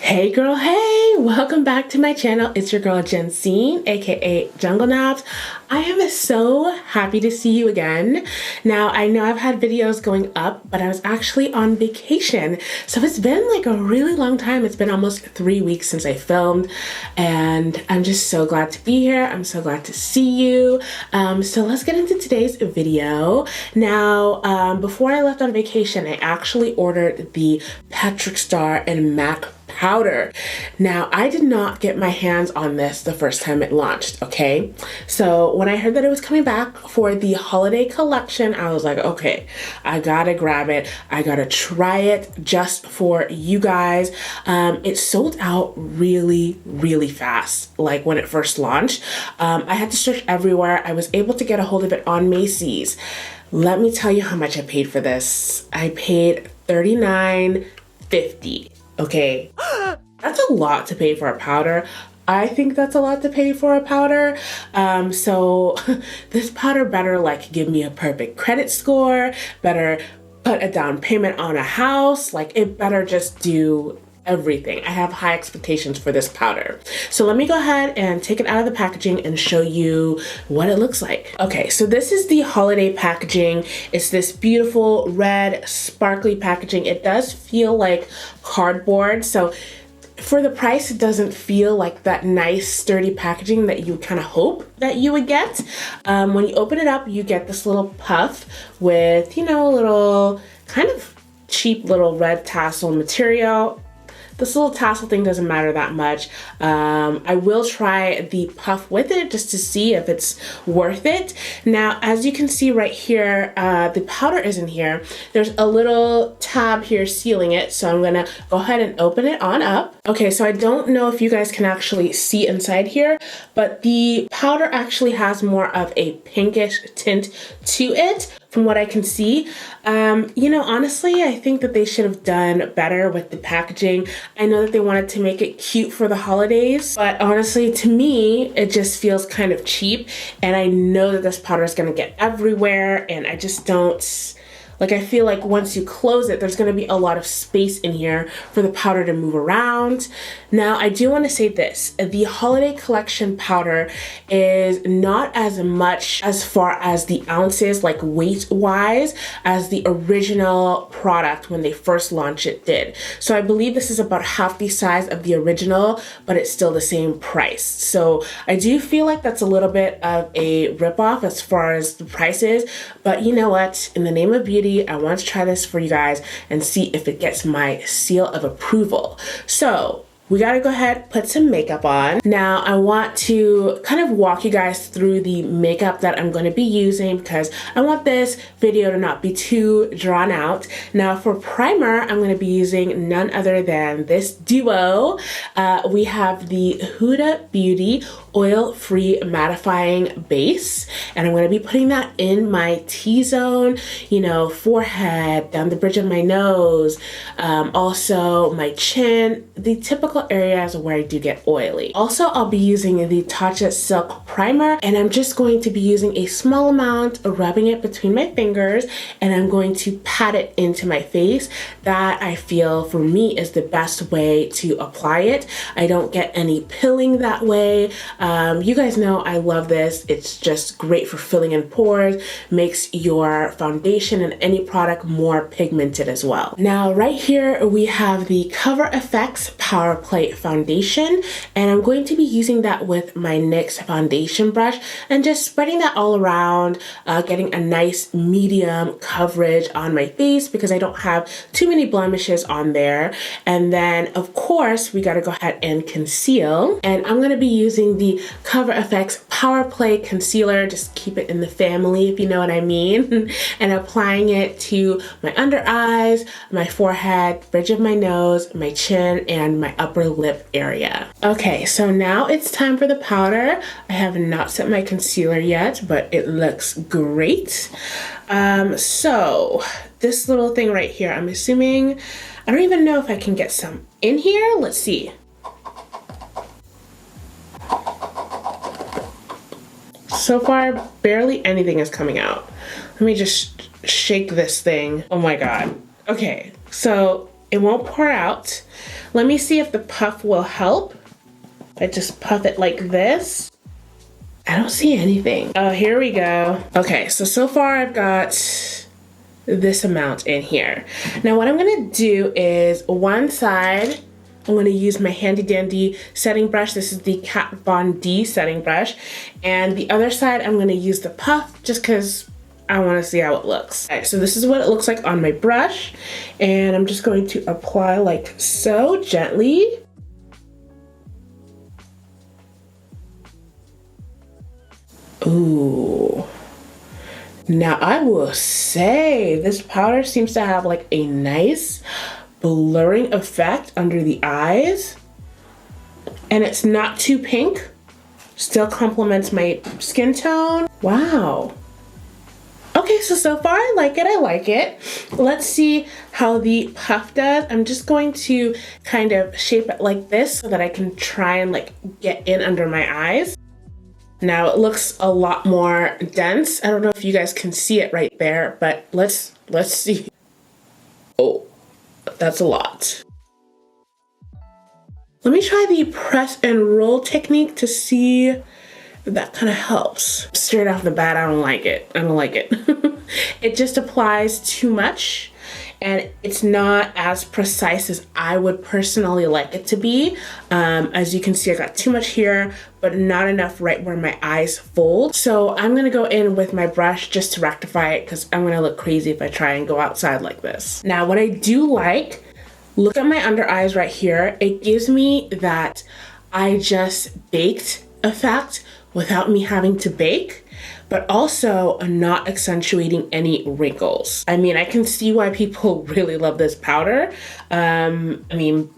Hey girl, hey! Welcome back to my channel. It's your girl Jensine, aka Jungle Knobs. I am so happy to see you again. Now, I know I've had videos going up, but I was actually on vacation. So it's been like a really long time. It's been almost 3 weeks since I filmed, and I'm just so glad to be here. I'm so glad to see you. So let's get into today's video. Now, before I left on vacation, I actually ordered the Patrickstarrr and MAC powder. Now, I did not get my hands on this the first time it launched, okay? So when I heard that it was coming back for the holiday collection, I was like, okay, I gotta grab it. I gotta try it just for you guys. It sold out really, really fast, like when it first launched. I had to search everywhere. I was able to get a hold of it on Macy's. Let me tell you how much I paid for this. I paid $39.50. Okay, that's a lot to pay for a powder. I think that's a lot to pay for a powder. So this powder better like give me a perfect credit score, better put a down payment on a house, like it better just do everything. I have high expectations for this powder. So let me go ahead and take it out of the packaging and show you what it looks like. Okay, so this is the holiday packaging. It's this beautiful red sparkly packaging. It does feel like cardboard. So for the price, it doesn't feel like that nice sturdy packaging that you kind of hope that you would get. When you open it up, you get this little puff with, you know, a little kind of cheap little red tassel material. This little tassel thing doesn't matter that much. I will try the puff with it just to see if it's worth it. Now, as you can see right here, the powder isn't here. There's a little tab here sealing it, so I'm gonna go ahead and open it on up. Okay, so I don't know if you guys can actually see inside here, but the powder actually has more of a pinkish tint to it. From what I can see, you know, honestly, I think that they should have done better with the packaging. I know that they wanted to make it cute for the holidays, but honestly, to me, it just feels kind of cheap. And I know that this powder is gonna get everywhere, and I just don't, like, I feel like once you close it, there's gonna be a lot of space in here for the powder to move around. Now, I do wanna say this, the holiday collection powder is not as much as far as the ounces, like weight-wise, as the original product when they first launched it did. So I believe this is about half the size of the original, but it's still the same price. So I do feel like that's a little bit of a ripoff as far as the price is, but you know what? In the name of beauty, I want to try this for you guys and see if it gets my seal of approval. So we gotta go ahead, put some makeup on. Now, I want to kind of walk you guys through the makeup that I'm gonna be using because I want this video to not be too drawn out. Now, for primer, I'm gonna be using none other than this duo. We have the Huda Beauty oil-free mattifying base, and I'm gonna be putting that in my T-zone, you know, forehead, down the bridge of my nose, also my chin, the typical areas where I do get oily. Also, I'll be using the Tatcha Silk Primer, and I'm just going to be using a small amount, rubbing it between my fingers, and I'm going to pat it into my face. That I feel for me is the best way to apply it. I don't get any pilling that way. You guys know I love this. It's just great for filling in pores, makes your foundation and any product more pigmented as well. Now, right here we have the Cover FX Power Play Foundation, and I'm going to be using that with my NYX foundation brush and just spreading that all around, getting a nice medium coverage on my face because I don't have too many blemishes on there. And then, of course, we gotta go ahead and conceal, and I'm gonna be using the Cover FX Power Play Concealer, just keep it in the family if you know what I mean, and applying it to my under eyes, my forehead, bridge of my nose, my chin, and my upper lip area. Okay, so now it's time for the powder. I have not set my concealer yet, but it looks great. So this little thing right here, I'm assuming, I don't even know if I can get some in here. Let's see. So far, barely anything is coming out. Let me just shake this thing. Oh my God. Okay, so it won't pour out. Let me see if the puff will help. I just puff it like this. I don't see anything. Oh, here we go. Okay, so far I've got this amount in here. Now what I'm gonna do is one side, I'm gonna use my handy dandy setting brush. This is the Kat Von D setting brush. And the other side, I'm gonna use the puff just cause I wanna see how it looks. Okay, so this is what it looks like on my brush. And I'm just going to apply like so gently. Ooh. Now I will say this powder seems to have like a nice blurring effect under the eyes, and it's not too pink, still complements my skin tone. Wow. Okay, so far I like it. Let's see how the puff does. I'm just going to kind of shape it like this so that I can try and like get in under my eyes. Now it looks a lot more dense. I don't know if you guys can see it right there, but let's see. Oh, that's a lot. Let me try the press and roll technique to see if that kind of helps. Straight off the bat, I don't like it. It just applies too much, and it's not as precise as I would personally like it to be. As you can see, I got too much here, but not enough right where my eyes fold. So I'm gonna go in with my brush just to rectify it, because I'm gonna look crazy if I try and go outside like this. Now, what I do like, look at my under eyes right here. It gives me that I just baked effect without me having to bake, but also not accentuating any wrinkles. I mean, I can see why people really love this powder. I mean,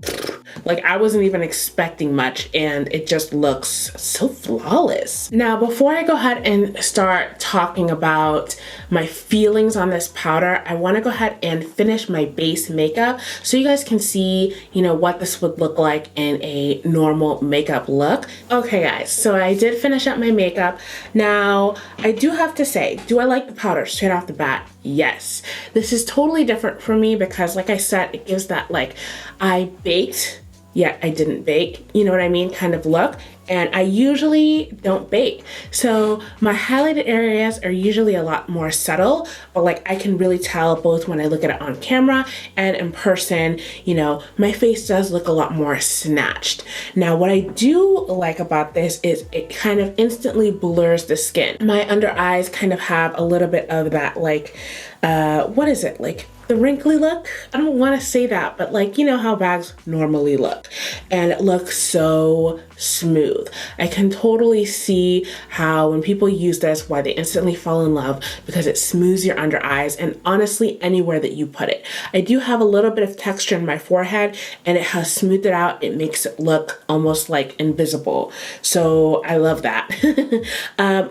like I wasn't even expecting much, and it just looks so flawless. Now, before I go ahead and start talking about my feelings on this powder, I wanna go ahead and finish my base makeup so you guys can see, you know, what this would look like in a normal makeup look. Okay guys, so I did finish up my makeup. Now, I do have to say, do I like the powder straight off the bat? Yes. This is totally different for me because, like I said, it gives that like I baked yet I didn't bake, you know what I mean, kind of look. And I usually don't bake. So my highlighted areas are usually a lot more subtle, but like I can really tell both when I look at it on camera and in person, you know, my face does look a lot more snatched. Now, what I do like about this is it kind of instantly blurs the skin. My under eyes kind of have a little bit of that like, what is it? Like the wrinkly look? I don't want to say that, but like, you know how bags normally look. And it looks so smooth. I can totally see how when people use this, why they instantly fall in love, because it smooths your under eyes and honestly anywhere that you put it. I do have a little bit of texture in my forehead and it has smoothed it out. It makes it look almost like invisible. So I love that.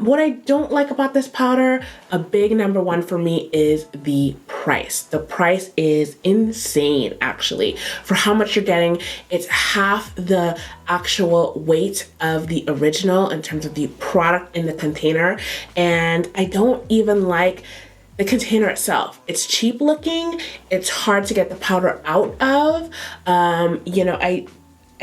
What I don't like about this powder, a big number one for me is the price. The price is insane actually. For how much you're getting, it's half the actual weight of the original in terms of the product in the container. And I don't even like the container itself. It's cheap looking. It's hard to get the powder out of. You know, I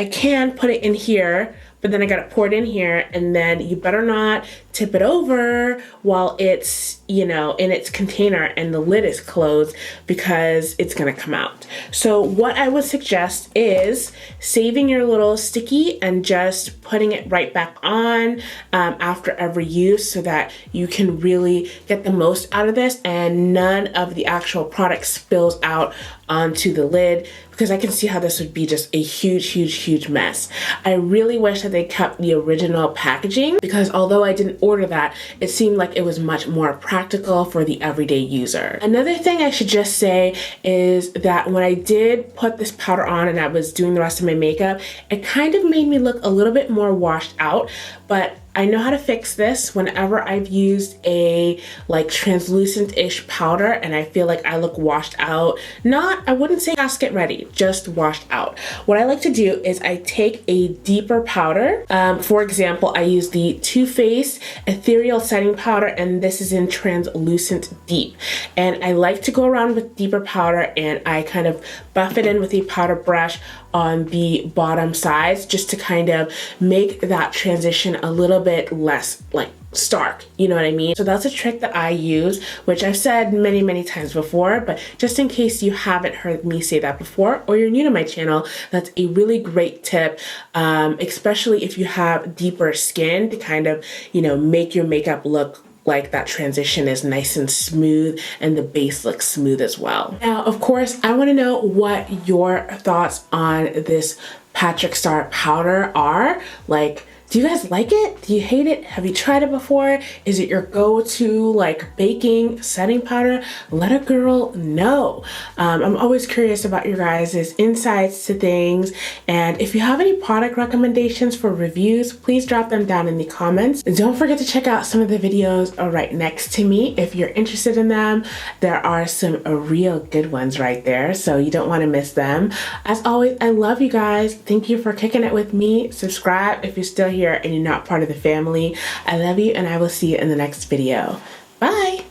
can put it in here, but then I gotta pour it in here, and then you better not tip it over while it's, you know, in its container and the lid is closed, because it's gonna come out. So what I would suggest is saving your little sticky and just putting it right back on after every use so that you can really get the most out of this and none of the actual product spills out onto the lid, because I can see how this would be just a huge mess. I really wish that they kept the original packaging, because although I didn't order that, it seemed like it was much more practical for the everyday user. Another thing I should just say is that when I did put this powder on and I was doing the rest of my makeup, it kind of made me look a little bit more washed out, but I know how to fix this whenever I've used a like translucent-ish powder and I feel like I look washed out. Not, I wouldn't say casket ready, just washed out. What I like to do is I take a deeper powder. For example, I use the Too Faced Ethereal Setting Powder, and this is in Translucent Deep. And I like to go around with deeper powder and I kind of buff it in with a powder brush on the bottom sides just to kind of make that transition a little bit less like stark, you know what I mean? So that's a trick that I use, which I've said many times before, but just in case you haven't heard me say that before or you're new to my channel, that's a really great tip, especially if you have deeper skin, to kind of, you know, make your makeup look like that transition is nice and smooth and the base looks smooth as well. Now, of course, I want to know what your thoughts on this Patrickstarrr powder are. Like, do you guys like it? Do you hate it? Have you tried it before? Is it your go-to like baking setting powder? Let a girl know. I'm always curious about your guys' insights to things. And if you have any product recommendations for reviews, please drop them down in the comments. And don't forget to check out some of the videos right next to me if you're interested in them. There are some real good ones right there, so you don't want to miss them. As always, I love you guys. Thank you for kicking it with me. Subscribe if you're still here and you're not part of the family. I love you, and I will see you in the next video. Bye.